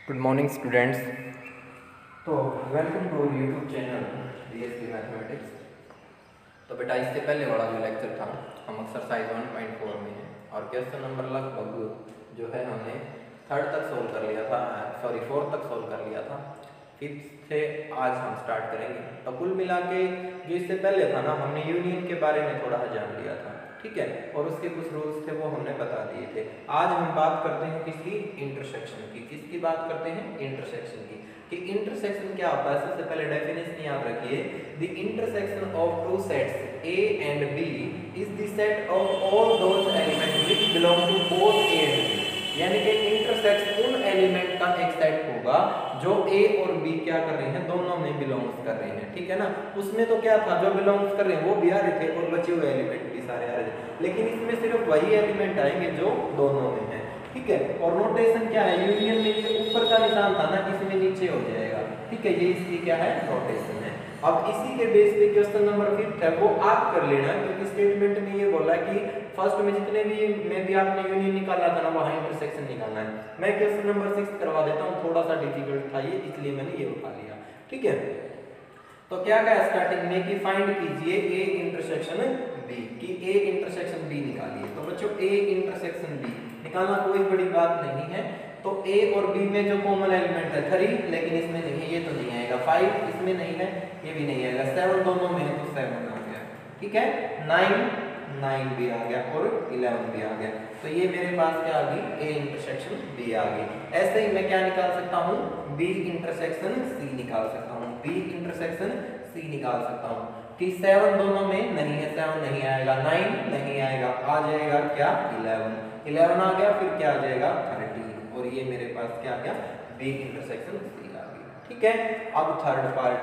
Good morning students. तो welcome to YouTube channel DSP mathematics. तो बेटा इससे पहले वाला जो लेक्चर था हम एक्सरसाइज 1.4 में हैं और क्वेश्चन नंबर लगभग जो है हमने थर्ड तक सोल्व कर लिया था, फोर्थ तक सोल्व कर लिया था। फिफ्थ से आज हम स्टार्ट करेंगे। तो कुल मिला के जो इससे पहले था ना, हमने यूनियन के बारे में थोड़ा जान लिया था, ठीक है, और उसके कुछ रूल्स थे वो हमने बता दिए थे। आज हम बात करते हैं किसकी? इंटरसेक्शन की। किसकी बात करते हैं? इंटरसेक्शन की। कि इंटरसेक्शन क्या होता है? सबसे पहले डेफिनेशन याद रखिए। The intersection of two sets A and B is the set of all those elements which belong to both A and B। यानी कि इंटरसेक्शन उन एलिमेंट का एक सेट होगा जो A और B क्या कर रहे हैं, दोनों में बिलोंग्स कर रहे हैं, ठीक है ना। उसमें तो क्या था, जो बिलोंग्स कर रहे हैं वो भी आ रहे थे और बचे हुए एलिमेंट भी सारे आ रहे थे, लेकिन इसमें सिर्फ वही एलिमेंट आएंगे जो दोनों में है, ठीक है। और नोटेशन क्या है, यूनियन में ये ऊपर का निशान था ना, इसमें नीचे हो जाएगा, ठीक है, ये इसकी क्या है, नोटेशन है। अब इसी के बेस पे क्वेश्चन नंबर 5 है वो आप कर लेना, क्योंकि स्टेटमेंट में ये बोला कि फर्स्ट में जितने भी आपने यूनियन निकाला था ना, वहां इंटरसेक्शन निकालना है। मैं क्वेश्चन नंबर 6 करवा देता हूं, थोड़ा सा डिफिकल्ट था ये, इसलिए मैंने ये उठा लिया, ठीक है। तो क्या कहा स्टार्टिंग में कि फाइंड कीजिए A इंटरसेक्शन B, कि A इंटरसेक्शन B निकालिए। तो बच्चों A इंटरसेक्शन B निकालना कोई बड़ी बात नहीं है। तो A और B में जो कॉमन एलिमेंट है 3, लेकिन इसमें नहीं है, ये तो नहीं आएगा। 5 इसमें नहीं है, ये भी नहीं आएगा। 7 दोनों में है तो 7 आ गया, ठीक है। 9 भी आ गया और 11 भी आ गया। तो ये मेरे पास क्या आ गई, A इंटरसेक्शन B आ गई। ऐसे ही मैं क्या निकाल सकता हूँ, B इंटरसेक्शन C निकाल सकता हूँ, B इंटरसेक्शन C निकाल सकता हूँ। कि 7 दोनों में नहीं है, 7 नहीं आएगा, 9 नहीं आएगा, आ जाएगा क्या, 11 आ गया, फिर क्या आ जाएगा 13, और ये मेरे पास क्या आ गया, B इंटरसेक्शन C आ गया, ठीक है। अब third part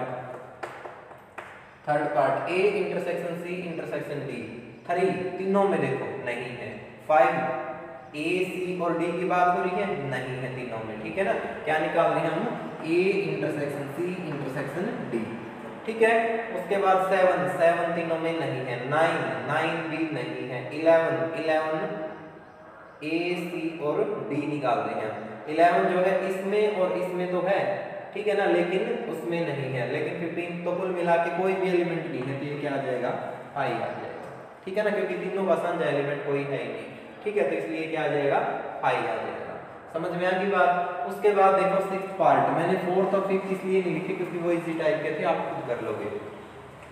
A intersection C intersection D, 3 तीनों में देखो नहीं है। 5 A C और D की बात हो रही है, नहीं है तीनों में, ठीक है ना। क्या निकाल रहे हैं हम, A intersection C intersection D, ठीक है। उसके बाद 7 तीनों में नहीं है। 9 भी नहीं है। 11 A C और D निकाल रहे हैं। 11 जो है इसमें और इसमें तो है, ठीक है ना, लेकिन उसमें नहीं है। लेकिन 15 तो कुल मिला के कोई भी एलिमेंट नहीं है, तो ये क्या आ जाएगा, I आ जाएगा, ठीक है ना, क्योंकि तीनों का साझा एलिमेंट कोई है ही नहीं, ठीक है। तो इसलिए क्या आ जाएगा, I आ जाएगा। समझ में आ गई बात। उसके बाद देखो 6th पार्ट, मैंने 4th और 5th इसलिए नहीं लिखे क्योंकि वो इजी टाइप के थे, आप खुद कर लोगे।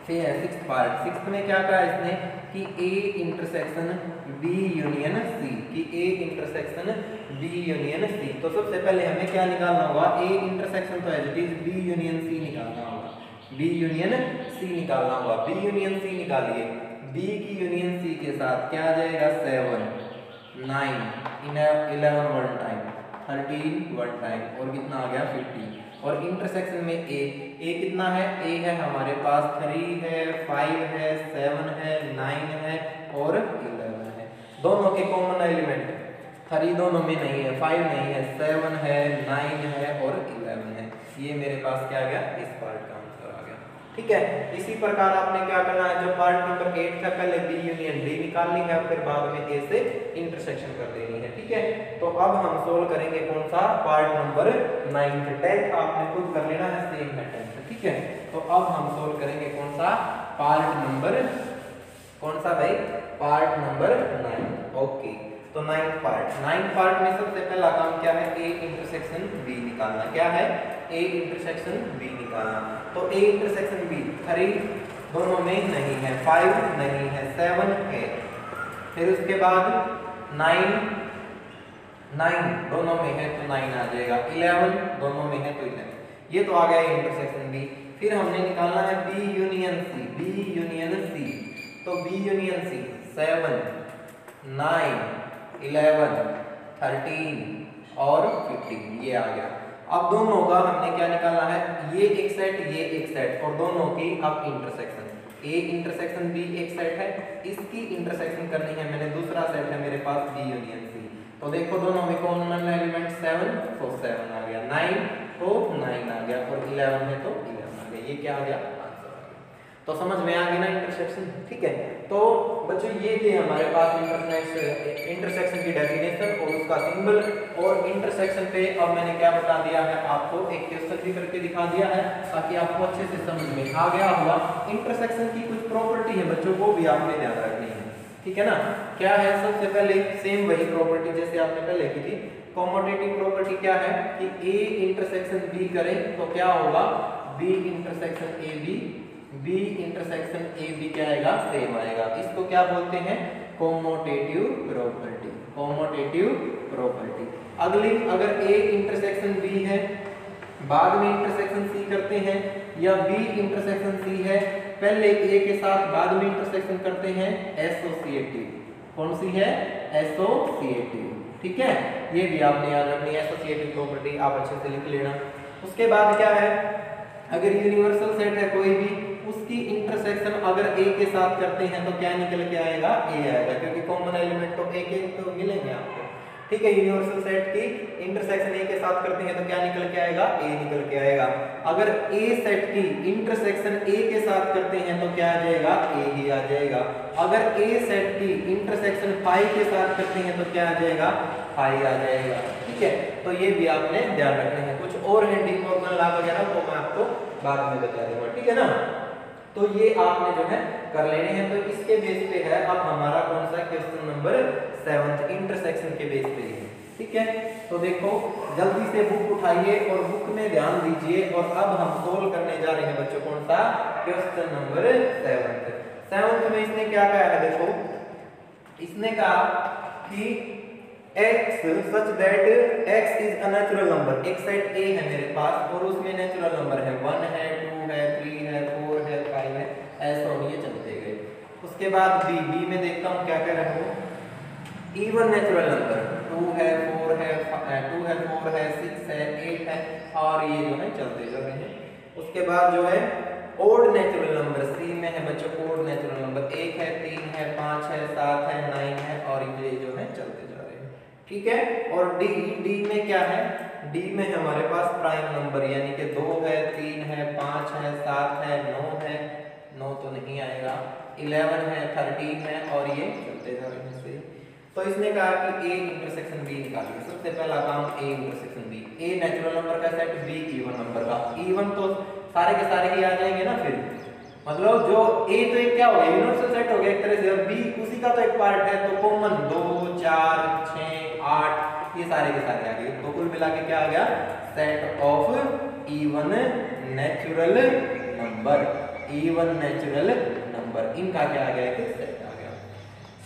फिर है 6th पार्ट। 6th में क्या कहा इसने कि A intersection B union C, कि A intersection B union C। तो सबसे पहले हमें क्या निकालना होगा, A इंटरसेक्शन तो as it is B union C निकालना होगा, B यूनियन C निकालना होगा। B यूनियन C निकालिए, B की यूनियन C के साथ क्या आ जाएगा, 7 9 11 वन टाइम, 13 वन टाइम, और कितना आ गया 50। और इंटरसेक्शन में A कितना है, A है हमारे पास 3 है, 5 है, 7 है, 9 है और 11 है। दोनों के कॉमन एलिमेंट 3 दोनों में नहीं है, 5 नहीं है, 7 है, 9 है और 11 है। ये मेरे पास क्या आ गया, इस पार्ट का आंसर आ गया, ठीक है। इसी प्रकार आपने क्या करना है, जो पार्ट नंबर 8 था, पहले B यूनियन D निकालनी है, फिर बाद में A से इंटरसेक्शन कर देनी है, ठीक है। तो अब हम सोल्व करेंगे कौन सा, पार्ट नंबर 9। 10th आपने खुद कर लेना है, सेम है 10th, ठीक है। तो अब हम सोल्व करेंगे कौन सा, पार्ट नंबर, कौन सा भाई, पार्ट नंबर 9, ओके। तो 9th पार्ट में सबसे पहला काम क्या है, A इंटरसेक्शन B निकालना। क्या है, A इंटरसेक्शन B निकालना। तो A इंटरसेक्शन B 3 दोनों में नहीं है, 5 नहीं है, 7 है, फिर उसके बाद 9 दोनों में है तो 9 आ जाएगा, 11 दोनों में है तो 11। ये तो आ गया इंटरसेक्शन B। फिर हमने निकालना है B union C, B union C। तो B यूनियन C 7 9 11 13 और 15, ये आ गया। अब दोनों का हमने क्या निकालना है, ये एक सेट, ये एक सेट, और दोनों की अब इंटरसेक्शन। A इंटरसेक्शन B एक सेट है, इसकी इंटरसेक्शन करनी है मैंने, दूसरा सेट है मेरे पास B यूनियन C। तो देखो दोनों में कॉमन एलिमेंट 7, तो 7 आ गया, 9 तो 9 आ गया, और 11 है तो 11 आ गया। ये क्या आ गया, आंसर आ गया। तो समझ में आ गई ना इंटरसेक्शन, ठीक है। तो बच्चों ये थे हमारे पास इंटरसेक्शन की डेफिनेशन और उसका सिंबल। और इंटरसेक्शन पे अब मैंने क्या बता दिया है आपको, एक क्वेश्चन भी करके दिखा दिया है ताकि आपको अच्छे से समझ में आ गया होगा। इंटरसेक्शन की कुछ प्रॉपर्टी है बच्चों, वो भी आपने ध्यान रखनी है, ठीक है ना। क्या है, सबसे पहले सेम वही प्रॉपर्टी जैसे आपने पहले की थी। कॉमोटेटिव प्रॉपर्टी क्या है कि ए इंटरसेक्शन बी करे तो क्या होगा, B intersection A B, B intersection A B क्या आएगा, सेम आएगा। इसको क्या बोलते हैं, कॉमोटेटिव प्रॉपर्टी, कॉमोटेटिव प्रॉपर्टी। अगली, अगर ए इंटरसेक्शन बी है, बाद में इंटरसेक्शन सी करते हैं, या बी इंटरसेक्शन सी है, पहले ए के साथ बाद में इंटरसेक्शन करते हैं, एसोसिएटिव। कौन सी है, एसोसिएटिव, ठीक है। ये भी आपने याद रखनी है, एसोसिएटिव प्रॉपर्टी आप अच्छे से लिख लेना। उसके बाद क्या है, अगर यूनिवर्सल सेट है कोई भी, उसकी इंटरसेक्शन अगर ए के साथ करते हैं तो क्या निकल के आएगा, ए आएगा, क्योंकि कॉमन एलिमेंट तो ए के तो मिलेंगे आपको, ठीक है। यूनिवर्सल सेट की इंटरसेक्शन ए के साथ करते हैं तो क्या निकल के आएगा, ए निकल के आएगा। अगर ए सेट की इंटरसेक्शन ए के साथ करते हैं तो क्या आ जाएगा, ए ही आ जाएगा। अगर ए सेट की इंटरसेक्शन फाई के साथ करते हैं तो क्या आ जाएगा, फाई आ जाएगा, ठीक है। तो ये भी आपने ध्यान रखना है। कुछ और है डी मॉर्गन लॉ वगैरह, तो मैं आपको बाद में बता दूंगा, ठीक है ना। तो ये आपने जो है कर लेने हैं। तो इसके बेस पे है अब हमारा कौन सा क्वेश्चन नंबर 7 इंटरसेक्शन के बेस पे है, ठीक है। तो देखो जल्दी से बुक उठाइए और बुक में ध्यान दीजिए, और अब हम सोल्व करने जा रहे हैं बच्चों कौन सा, क्वेश्चन नंबर 7 में इसने क्या कहा है, देखो इसने कहा कि x such that x is a natural number, एक सेट a है मेरे पास और उसमें नेचुरल नंबर है 1 है 2 है 3 है 4 है 5 है, ऐसे और ये चलते गए। उसके बाद b में देखता हूँ क्या कह रहा हूँ, इवन नेचुरल नंबर 2 है 4 है 2 है 4 है 6 है 8 है, और ये जो है चलते जा रहे हैं। उसके बाद जो है ओड नेचुरल नंबर सी में है बच्चों, ओड नेचुरल नंबर 1 है 3 है 5 है 7 है 9 है, और ये जो है चलते जा रहे हैं, ठीक है। और डी में क्या है, डी में हमारे पास प्राइम नंबर यानी कि 2 है 3 है 5 है 7 है 9 है, 9 तो नहीं आएगा, 11 है 13 है, और ये चलते जा रहे हैं सही। तो इसने कहा कि ए इंटरसेक्शन बी निकालिए। सबसे पहला काम A intersection B, A natural number का सेट, बी इवन नंबर का। इवन तो सारे के सारे ही आ जाएंगे ना, फिर मतलब जो ए तो एक क्या हो गया, यूनिवर्सल सेट हो गया एक तरह से, और बी उसी का तो एक पार्ट है, तो कॉमन 2 4 6 8 ये सारे के सारे आ गए। तो कुल मिला के क्या आ गया, set of even natural number, even natural number, इनका क्या आ गया, एक सेट आ गया।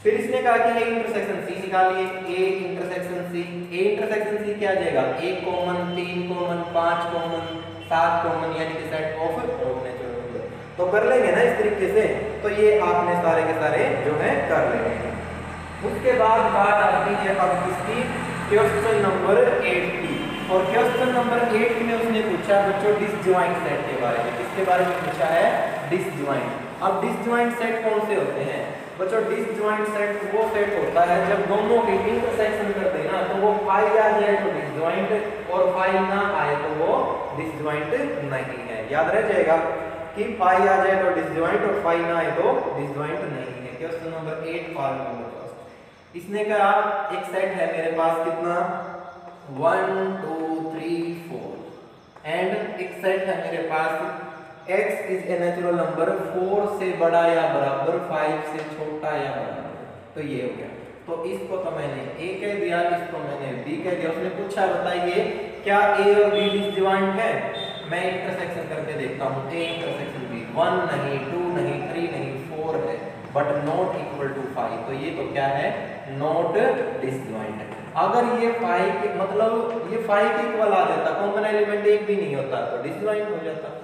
फिर इसने कहा कि ए इंटरसेक्शन सी निकालिए, A intersection C, A intersection C क्या आ जाएगा, 1 कॉमन 3 कॉमन 5 कॉमन 7 कॉमन, यानी कि सेट ऑफ नेचुरल नंबर। तो कर लेंगे ना इस तरीके से, तो ये आपने सारे के सारे जो है कर लेंगे। उसके बाद बात आती है अब किसकी, क्वेश्चन नंबर 8 की। और क्वेश्चन नंबर 8 में उसने पूछा बच्चों डिसजॉइंट सेट के बारे में। किसके बारे में पूछा है, डिसजॉइंट। अब डिसजॉइंट सेट कौन से होते हैं बच्चों, डिसजॉइंट सेट वो सेट होता है जब दोनों की इंटरसेक्शन करते हैं ना, तो वो फाई आ जाए तो डिसजॉइंट, और फाई ना आए तो वो डिसजॉइंट नहीं है। याद रह जाएगा कि फाई आ जाए तो डिसजॉइंट और फाई ना आए तो डिसजॉइंट नहीं है। Question number 8 form number first. इसने कहा एक सेट है मेरे पास कितना, 1 2 3 4, एंड एक सेट है मेरे पास x is a natural number 4 से बड़ा या बराबर 5 से छोटा या बराबर, तो ये हो गया। तो इसको तो मैंने a कह दिया, इसको मैंने b कह दिया। उसने पूछा बताइए क्या a और b डिसजॉइंट है, मैं इंटरसेक्शन करके देखता हूँ। a इंटरसेक्शन b 1 नहीं 2 नहीं 3 नहीं 4 है, बट नॉट इक्वल टू 5, तो ये तो क्या है, नॉट डिसजॉइंट। अगर ये 5 के मतलब ये 5 के इक्वल आ जाता, कॉमन एलिमेंट एक भी नहीं होता, तो डिसजॉइंट हो जाता।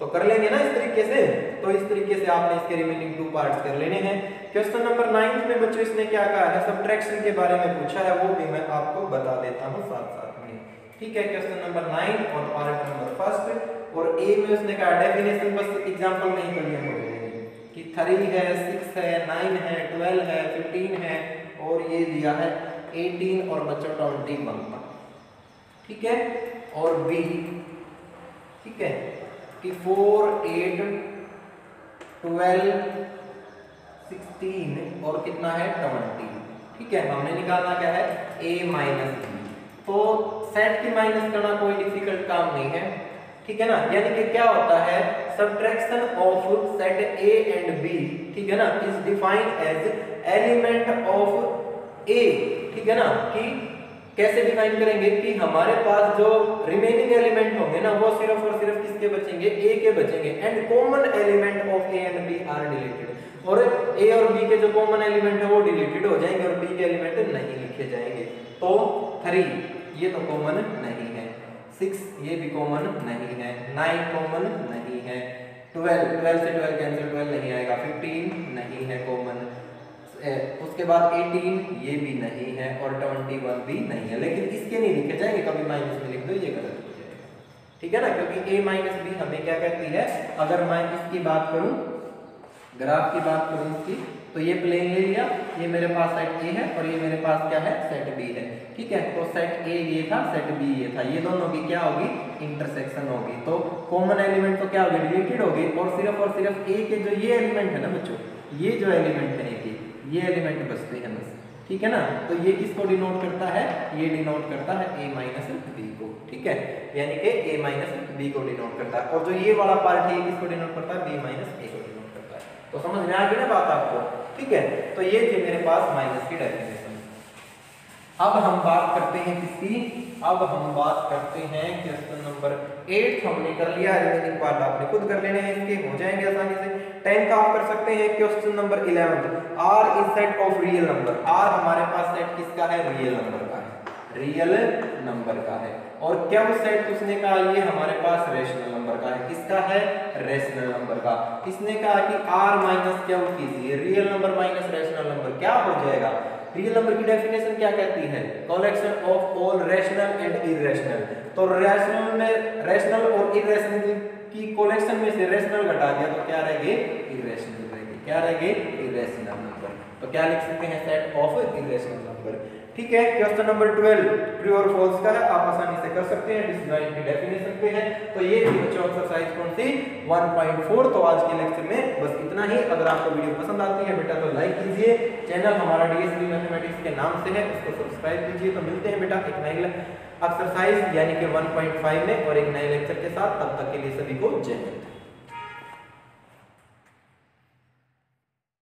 तो कर लेंगे ना इस तरीके से। तो इस तरीके से आपने इसके रिमेनिंग 2 पार्ट्स कर लेने हैं। क्वेश्चन नंबर 9 में बच्चों इसने क्या कहा है, सब्ट्रैक्शन के बारे में पूछा है, वो भी मैं आपको बता देता हूँ साथ साथ में, ठीक है। क्वेश्चन नंबर 9 और पार्ट नंबर फर्स्ट। और ए में उसने कहा डेफिनेशन, बस एग्जांपल नहीं करिए मुझे कि 3 है 6 है 9 है 12 है 15 है, और ये दिया है 18 और बच्चों 21, ठीक है। और बी, ठीक है, कि 4 8 12, 16 और कितना है 20। ठीक है, हमने निकालना क्या है a माइनस बी। तो सेट की माइनस करना कोई डिफिकल्ट काम नहीं है, ठीक है ना। यानी कि क्या होता है, subtraction of set a and b, ठीक है ना, is defined as element of a, ठीक है ना। कि कैसे डिफाइन करेंगे कि हमारे पास जो रिमेनिंग एलिमेंट होंगे ना वो सिर्फ और सिर्फ किसके बचेंगे, a के बचेंगे, and common element of a and b are deleted, और a और b के जो कॉमन एलिमेंट है वो डिलीटेड हो जाएंगे और b के एलिमेंट नहीं लिखे जाएंगे। तो 3 ये तो कॉमन नहीं है, 6 ये भी कॉमन नहीं है, 9 कॉमन नहीं है, 12 से 12 कैंसिल 12 नहीं आएगा, 15 नहीं है कॉमन, उसके बाद 18 ये भी नहीं है और 21 भी नहीं है। लेकिन इसके नहीं लिखे जाएंगे, कभी माइनस में लिख दो ये गलत हो जाएगा, ठीक है ना, क्योंकि a माइनस बी हमें क्या कहती है। अगर मैं इसकी बात करूं, ग्राफ की बात करूं इसकी, तो ये प्लेन ले लिया, ये मेरे पास सेट a है और ये मेरे पास क्या है सेट b है, ठीक है। तो सेट a ये था, सेट b ये था, ये दोनों की क्या होगी इंटरसेक्शन होगी, तो कॉमन एलिमेंट तो क्या होगी डिलीटेड होगी, और सिर्फ a के जो ये एलिमेंट है ना बच्चों, ये जो एलिमेंट है ये एलिमेंट बचते हैं बस, ठीक है ना। तो ये किसको डिनोट करता है, ये डिनोट करता है a माइनस बी को, ठीक है, यानी कि a माइनस बी को डिनोट करता है, और जो ये वाला पार्ट है किसको डिनोट करता है, b माइनस a को डिनोट करता है। तो समझ में आ गई ना बात आपको, ठीक है। तो ये थी मेरे पास माइनस की डेफिनेशन। अब हम बात करते हैं किसकी, अब हम बात करते हैं क्वेश्चन नंबर 8 हमने कर लिया, रिमेनिंग पार्ट आपने खुद कर लेने हैं, इसके हो जाएंगे आसानी से। 10 का आप कर सकते हैं question number 11, R is set of real number. R हमारे पास सेट किसका है, रियल नंबर का है, रियल नंबर का है, और क्या वो सेट उसने कहा ये हमारे पास रेशनल नंबर का है, किसका है रेशनल नंबर का। इसने कहा कि R माइनस क्या कीजिए, real number minus rational number, क्या हो जाएगा। रियल नंबर की डेफिनेशन क्या कहती है, collection of all rational and irrational. तो रैशनल में रैशनल और इरेशनल की कलेक्शन में से रैशनल घटा दिया तो क्या रहेंगे इरेशनल रहेंगे, क्या रहेंगे इरेशनल नंबर। तो क्या लिख सकते हैं सेट ऑफ इरेशनल नंबर, ठीक है। क्वेश्चन नंबर 12 ट्रू और फॉल्स का है, आप आसानी से कर सकते हैं, डिस्क्राइब की डेफिनेशन पे है। तो ये थी बच्चों एक्सरसाइज कौन सी 1.4। तो आज के लेक्चर में बस इतना ही। अगर आपको वीडियो पसंद आती है बेटा तो लाइक कीजिए, चैनल हमारा डीएसपी मैथमेटिक्स के नाम से है, उसको सब्सक्राइब कीजिए। तो मिलते हैं बेटा एक नई एक्सरसाइज यानी कि 1.5 में और एक नए लेक्चर के साथ, तब तक के लिए सभी को जय हिंद।